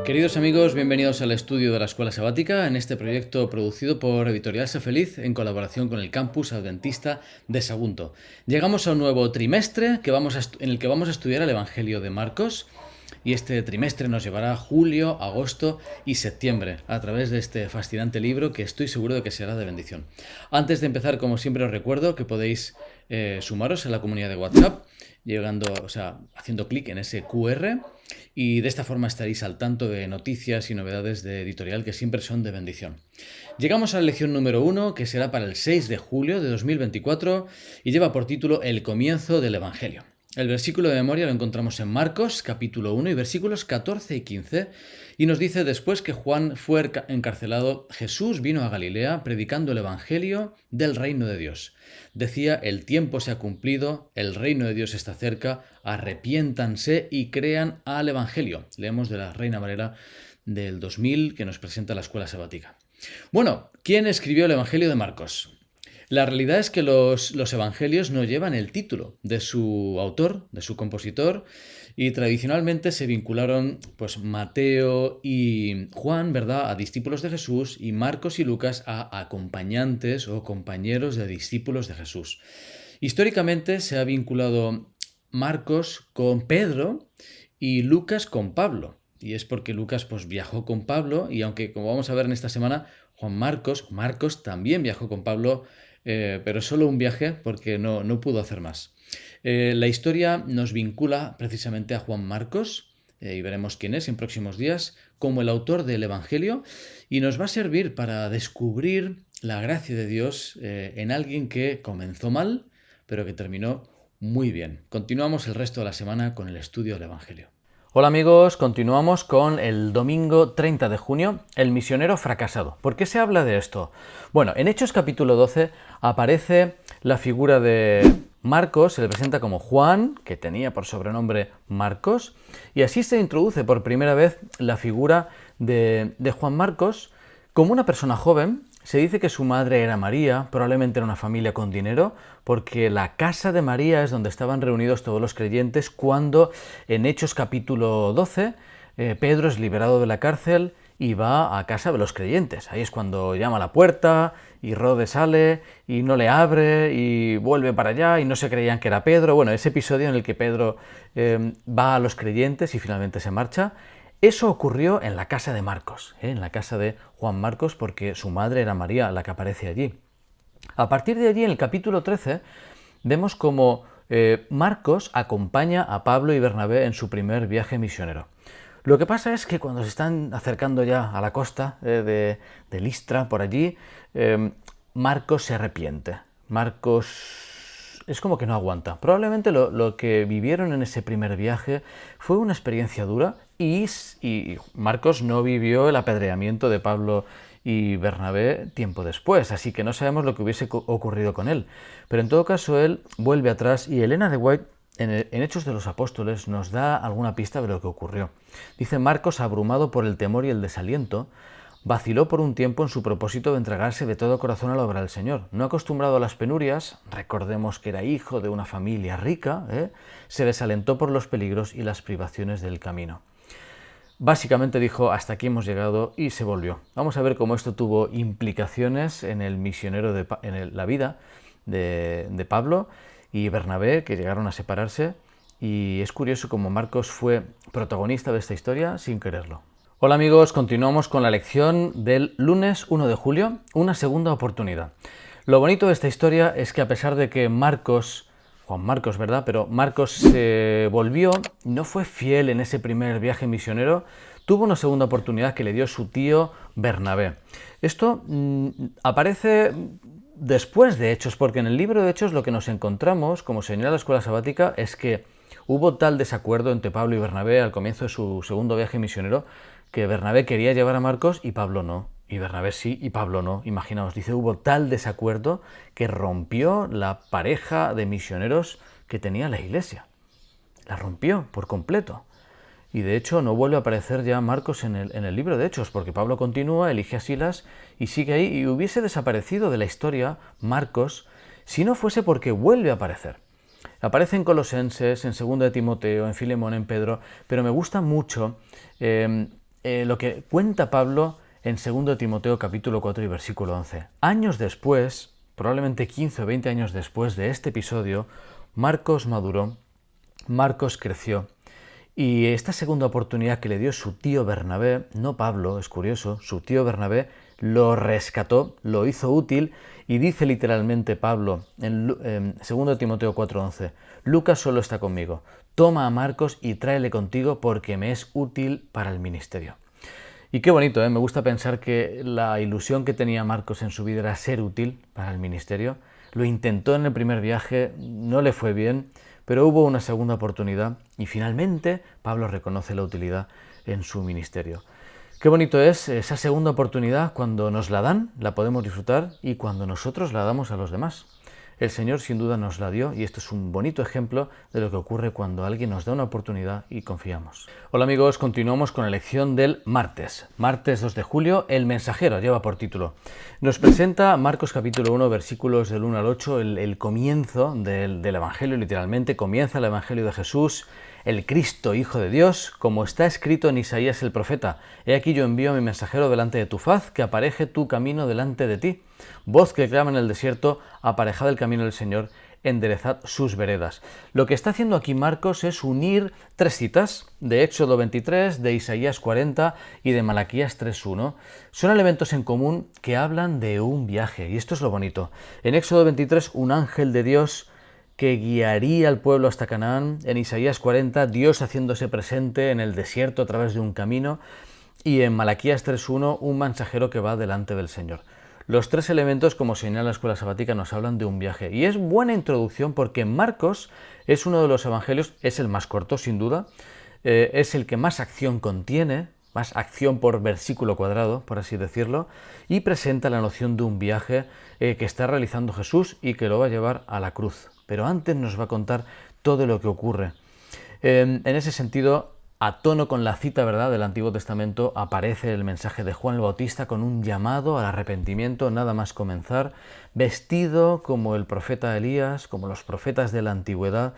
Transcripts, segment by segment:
Queridos amigos, bienvenidos al estudio de la Escuela Sabática, en este proyecto producido por Editorial Sé Feliz en colaboración con el Campus Adventista de Sagunto. Llegamos a un nuevo trimestre en el que vamos a estudiar el Evangelio de Marcos, y este trimestre nos llevará a julio, agosto y septiembre a través de este fascinante libro que estoy seguro de que será de bendición. Antes de empezar, como siempre, os recuerdo que podéis sumaros a la comunidad de WhatsApp haciendo clic en ese QR, y de esta forma estaréis al tanto de noticias y novedades de editorial que siempre son de bendición. Llegamos a la lección número 1, que será para el 6 de julio de 2024 y lleva por título El comienzo del Evangelio. El versículo de memoria lo encontramos en Marcos, capítulo 1 y versículos 14 y 15, y nos dice: después que Juan fue encarcelado, Jesús vino a Galilea predicando el Evangelio del reino de Dios. Decía: el tiempo se ha cumplido, el reino de Dios está cerca, arrepiéntanse y crean al Evangelio. Leemos de la Reina Valera del 2000, que nos presenta la Escuela Sabática. Bueno, ¿quién escribió el Evangelio de Marcos? La realidad es que los evangelios no llevan el título de su autor, de su compositor, y tradicionalmente se vincularon Mateo y Juan, ¿verdad?, a discípulos de Jesús, y Marcos y Lucas a acompañantes o compañeros de discípulos de Jesús. Históricamente se ha vinculado Marcos con Pedro y Lucas con Pablo. Y es porque Lucas viajó con Pablo, y aunque, como vamos a ver en esta semana, Marcos también viajó con Pablo, pero solo un viaje porque no pudo hacer más. La historia nos vincula precisamente a Juan Marcos, y veremos quién es en próximos días, como el autor del Evangelio, y nos va a servir para descubrir la gracia de Dios en alguien que comenzó mal, pero que terminó muy bien. Continuamos el resto de la semana con el estudio del Evangelio. Hola amigos, continuamos con el domingo 30 de junio, el misionero fracasado. ¿Por qué se habla de esto? Bueno, en Hechos capítulo 12 aparece la figura de Marcos, se le presenta como Juan, que tenía por sobrenombre Marcos, y así se introduce por primera vez la figura de Juan Marcos como una persona joven. Se dice que su madre era María, probablemente era una familia con dinero, porque la casa de María es donde estaban reunidos todos los creyentes cuando en Hechos capítulo 12 Pedro es liberado de la cárcel y va a casa de los creyentes. Ahí es cuando llama a la puerta y Rode sale y no le abre y vuelve para allá y no se creían que era Pedro. Bueno, ese episodio en el que Pedro va a los creyentes y finalmente se marcha. Eso ocurrió en la casa de Marcos, en la casa de Juan Marcos, porque su madre era María, la que aparece allí. A partir de allí, en el capítulo 13, vemos cómo Marcos acompaña a Pablo y Bernabé en su primer viaje misionero. Lo que pasa es que cuando se están acercando ya a la costa de Listra, por allí, Marcos se arrepiente. Marcos es como que no aguanta. Probablemente lo que vivieron en ese primer viaje fue una experiencia dura, y Marcos no vivió el apedreamiento de Pablo y Bernabé tiempo después, así que no sabemos lo que hubiese ocurrido con él. Pero en todo caso él vuelve atrás, y Elena de White en Hechos de los Apóstoles nos da alguna pista de lo que ocurrió. Dice: Marcos, abrumado por el temor y el desaliento, vaciló por un tiempo en su propósito de entregarse de todo corazón a la obra del Señor. No acostumbrado a las penurias, recordemos que era hijo de una familia rica, se desalentó por los peligros y las privaciones del camino. Básicamente dijo: hasta aquí hemos llegado, y se volvió. Vamos a ver cómo esto tuvo implicaciones en el misionero la vida de Pablo y Bernabé, que llegaron a separarse, y es curioso cómo Marcos fue protagonista de esta historia sin quererlo. Hola amigos, continuamos con la lección del lunes 1 de julio, una segunda oportunidad. Lo bonito de esta historia es que, a pesar de que Juan Marcos, ¿verdad?, pero Marcos se volvió, no fue fiel en ese primer viaje misionero, tuvo una segunda oportunidad que le dio su tío Bernabé. Esto aparece después de Hechos, porque en el libro de Hechos lo que nos encontramos, como señala la Escuela Sabática, es que hubo tal desacuerdo entre Pablo y Bernabé al comienzo de su segundo viaje misionero, que Bernabé quería llevar a Marcos y Pablo no, y Bernabé sí y Pablo no. Imaginaos, dice, hubo tal desacuerdo que rompió la pareja de misioneros que tenía la iglesia. La rompió por completo. Y de hecho no vuelve a aparecer ya Marcos en el libro de Hechos, porque Pablo continúa, elige a Silas y sigue ahí, y hubiese desaparecido de la historia Marcos si no fuese porque vuelve a aparecer. Aparece en Colosenses, en 2 de Timoteo, en Filemón, en Pedro, pero me gusta mucho lo que cuenta Pablo en 2 Timoteo capítulo 4 y versículo 11. Años después, probablemente 15 o 20 años después de este episodio, Marcos maduró, Marcos creció. Y esta segunda oportunidad que le dio su tío Bernabé, no Pablo, es curioso, su tío Bernabé lo rescató, lo hizo útil y dice literalmente Pablo en 2 Timoteo 4:11, Lucas solo está conmigo, toma a Marcos y tráele contigo porque me es útil para el ministerio. Y qué bonito, ¿eh? Me gusta pensar que la ilusión que tenía Marcos en su vida era ser útil para el ministerio. Lo intentó en el primer viaje, no le fue bien, pero hubo una segunda oportunidad y finalmente Pablo reconoce la utilidad en su ministerio. Qué bonito es esa segunda oportunidad cuando nos la dan, la podemos disfrutar y cuando nosotros la damos a los demás. El Señor sin duda nos la dio y esto es un bonito ejemplo de lo que ocurre cuando alguien nos da una oportunidad y confiamos. Hola amigos, continuamos con la lección del martes. Martes 2 de julio, El Mensajero, lleva por título. Nos presenta Marcos capítulo 1, versículos del 1 al 8, el comienzo del Evangelio, literalmente comienza el Evangelio de Jesús, el Cristo, Hijo de Dios, como está escrito en Isaías el profeta. He aquí yo envío a mi mensajero delante de tu faz, que apareje tu camino delante de ti. Voz que clama en el desierto, aparejad el camino del Señor, enderezad sus veredas. Lo que está haciendo aquí Marcos es unir tres citas, de Éxodo 23, de Isaías 40 y de Malaquías 3.1. Son elementos en común que hablan de un viaje, y esto es lo bonito. En Éxodo 23, un ángel de Dios que guiaría al pueblo hasta Canaán. En Isaías 40, Dios haciéndose presente en el desierto a través de un camino. Y en Malaquías 3.1, un mensajero que va delante del Señor. Los tres elementos, como señala la escuela sabática, nos hablan de un viaje. Y es buena introducción porque Marcos es uno de los evangelios, es el más corto sin duda, es el que más acción contiene, más acción por versículo cuadrado, por así decirlo, y presenta la noción de un viaje que está realizando Jesús y que lo va a llevar a la cruz. Pero antes nos va a contar todo lo que ocurre. En ese sentido, a tono con la cita, ¿verdad?, del Antiguo Testamento, aparece el mensaje de Juan el Bautista con un llamado al arrepentimiento nada más comenzar, vestido como el profeta Elías, como los profetas de la antigüedad,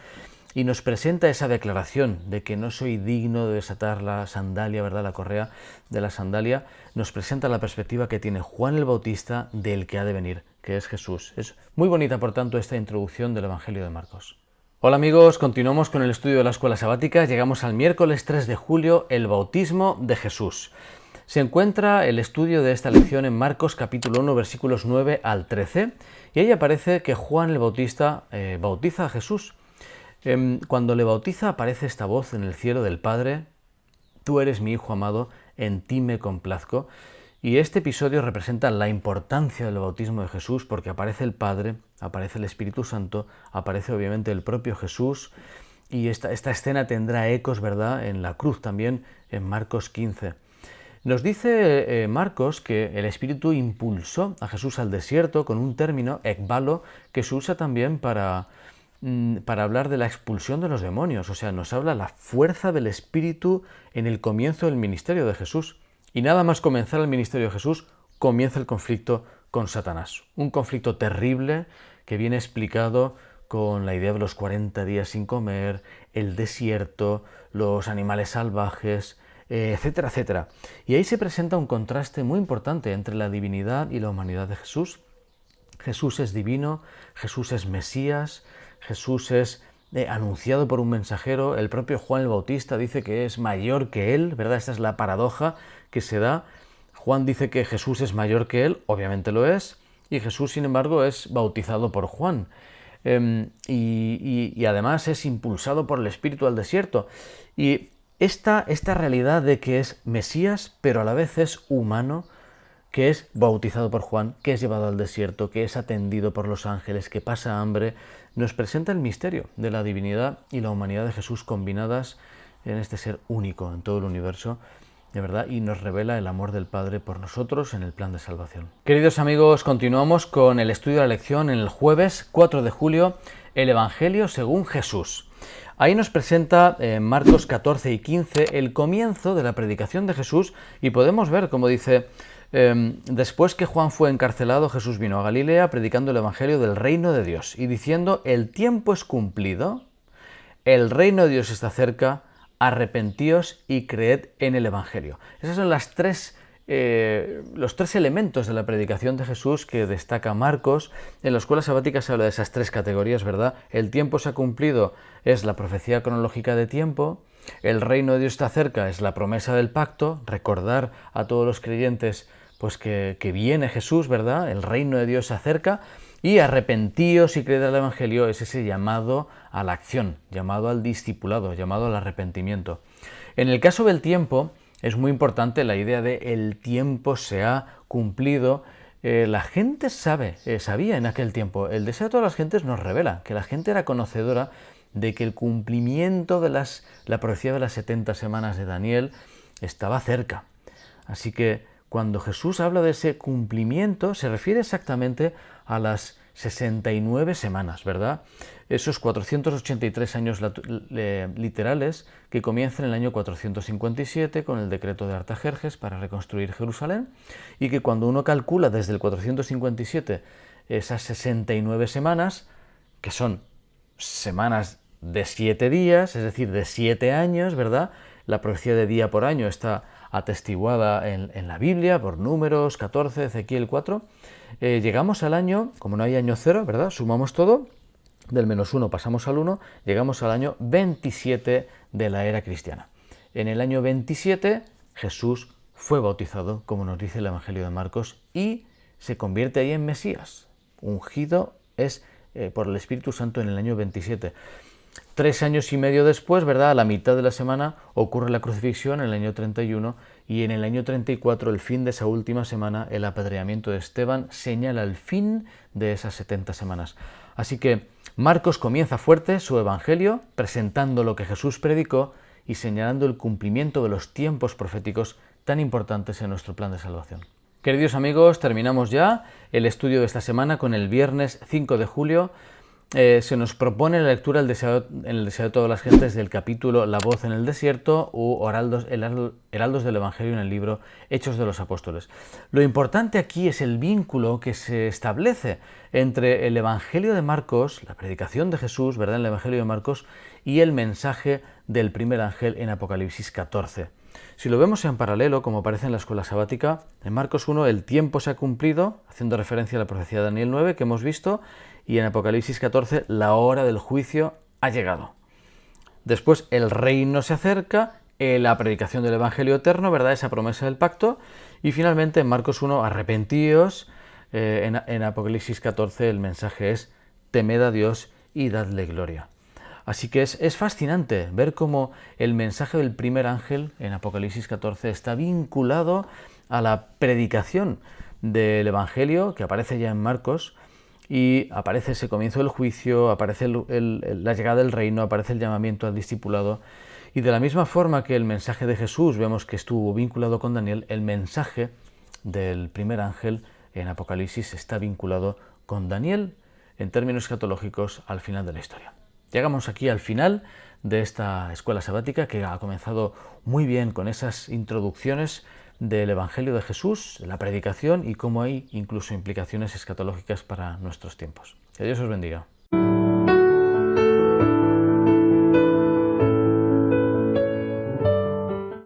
y nos presenta esa declaración de que no soy digno de desatar la sandalia, ¿verdad?, la correa de la sandalia. Nos presenta la perspectiva que tiene Juan el Bautista del que ha de venir, que es Jesús. Es muy bonita, por tanto, esta introducción del Evangelio de Marcos. Hola amigos, continuamos con el estudio de la escuela sabática. Llegamos al miércoles 3 de julio, el bautismo de Jesús. Se encuentra el estudio de esta lección en Marcos capítulo 1, versículos 9 al 13, y ahí aparece que Juan el Bautista bautiza a Jesús. Cuando le bautiza aparece esta voz en el cielo del Padre: tú eres mi Hijo amado, en ti me complazco. Y este episodio representa la importancia del bautismo de Jesús porque aparece el Padre, aparece el Espíritu Santo, aparece obviamente el propio Jesús, y esta escena tendrá ecos, ¿verdad?, en la cruz también, en Marcos 15. Nos dice Marcos que el Espíritu impulsó a Jesús al desierto con un término, ekbalo, que se usa también para hablar de la expulsión de los demonios. O sea, nos habla la fuerza del Espíritu en el comienzo del ministerio de Jesús. Y nada más comenzar el ministerio de Jesús, comienza el conflicto con Satanás. Un conflicto terrible que viene explicado con la idea de los 40 días sin comer, el desierto, los animales salvajes, etcétera, etcétera. Y ahí se presenta un contraste muy importante entre la divinidad y la humanidad de Jesús. Jesús es divino, Jesús es Mesías, Jesús es anunciado por un mensajero. El propio Juan el Bautista dice que es mayor que él, ¿verdad? Esta es la paradoja que se da. Juan dice que Jesús es mayor que él, obviamente lo es, y Jesús, sin embargo, es bautizado por Juan. Y además es impulsado por el Espíritu al desierto. Y esta realidad de que es Mesías, pero a la vez es humano, que es bautizado por Juan, que es llevado al desierto, que es atendido por los ángeles, que pasa hambre, nos presenta el misterio de la divinidad y la humanidad de Jesús combinadas en este ser único en todo el universo, de verdad, y nos revela el amor del Padre por nosotros en el plan de salvación. Queridos amigos, continuamos con el estudio de la lección en el jueves 4 de julio, el Evangelio según Jesús. Ahí nos presenta Marcos 14 y 15 el comienzo de la predicación de Jesús y podemos ver, como dice, después que Juan fue encarcelado, Jesús vino a Galilea predicando el Evangelio del reino de Dios y diciendo: el tiempo es cumplido, el reino de Dios está cerca, arrepentíos y creed en el Evangelio. Esos son los tres elementos de la predicación de Jesús que destaca Marcos. En la escuela sabática se habla de esas tres categorías, ¿verdad? El tiempo se ha cumplido, es la profecía cronológica de tiempo. El reino de Dios está cerca, es la promesa del pacto. Recordar a todos los creyentes pues que viene Jesús, ¿verdad? El reino de Dios se acerca. Y arrepentíos y creed al Evangelio es ese llamado a la acción, llamado al discipulado, llamado al arrepentimiento. En el caso del tiempo, es muy importante la idea de el tiempo se ha cumplido. La gente sabía en aquel tiempo, el deseo de todas las gentes nos revela que la gente era conocedora de que el cumplimiento de la profecía de las 70 semanas de Daniel estaba cerca. Así que cuando Jesús habla de ese cumplimiento, se refiere exactamente a las 69 semanas, ¿verdad? Esos 483 años literales que comienzan en el año 457 con el decreto de Artajerjes para reconstruir Jerusalén, y que cuando uno calcula desde el 457 esas 69 semanas, que son semanas de 7 días, es decir, de 7 años, ¿verdad? La profecía de día por año está atestiguada en la Biblia por Números 14, Ezequiel 4. Llegamos al año, como no hay año cero, ¿verdad? Sumamos todo, del -1 pasamos al 1, llegamos al año 27 de la era cristiana. En el año 27 Jesús fue bautizado, como nos dice el Evangelio de Marcos, y se convierte ahí en Mesías. Ungido es por el Espíritu Santo en el año 27. 3 años y medio después, ¿verdad? A la mitad de la semana ocurre la crucifixión en el año 31 y en el año 34, el fin de esa última semana, el apedreamiento de Esteban señala el fin de esas 70 semanas. Así que Marcos comienza fuerte su evangelio presentando lo que Jesús predicó y señalando el cumplimiento de los tiempos proféticos tan importantes en nuestro plan de salvación. Queridos amigos, terminamos ya el estudio de esta semana con el viernes 5 de julio. Se nos propone la lectura en el deseo de todas las gentes del capítulo La voz en el desierto u Heraldos del Evangelio en el libro Hechos de los Apóstoles. Lo importante aquí es el vínculo que se establece entre el Evangelio de Marcos, la predicación de Jesús, ¿verdad?, en el Evangelio de Marcos, y el mensaje del primer ángel en Apocalipsis 14. Si lo vemos en paralelo, como aparece en la escuela sabática, en Marcos 1 el tiempo se ha cumplido, haciendo referencia a la profecía de Daniel 9 que hemos visto, y en Apocalipsis 14 la hora del juicio ha llegado. Después el reino se acerca, la predicación del Evangelio eterno, ¿verdad?, esa promesa del pacto, y finalmente en Marcos 1 arrepentíos, en Apocalipsis 14 el mensaje es temed a Dios y dadle gloria. Así que es fascinante ver cómo el mensaje del primer ángel en Apocalipsis 14 está vinculado a la predicación del Evangelio que aparece ya en Marcos, y aparece ese comienzo del juicio, aparece la llegada del reino, aparece el llamamiento al discipulado, y de la misma forma que el mensaje de Jesús vemos que estuvo vinculado con Daniel, el mensaje del primer ángel en Apocalipsis está vinculado con Daniel en términos escatológicos al final de la historia. Llegamos aquí al final de esta escuela sabática que ha comenzado muy bien con esas introducciones del Evangelio de Jesús, la predicación y cómo hay incluso implicaciones escatológicas para nuestros tiempos. Que Dios os bendiga.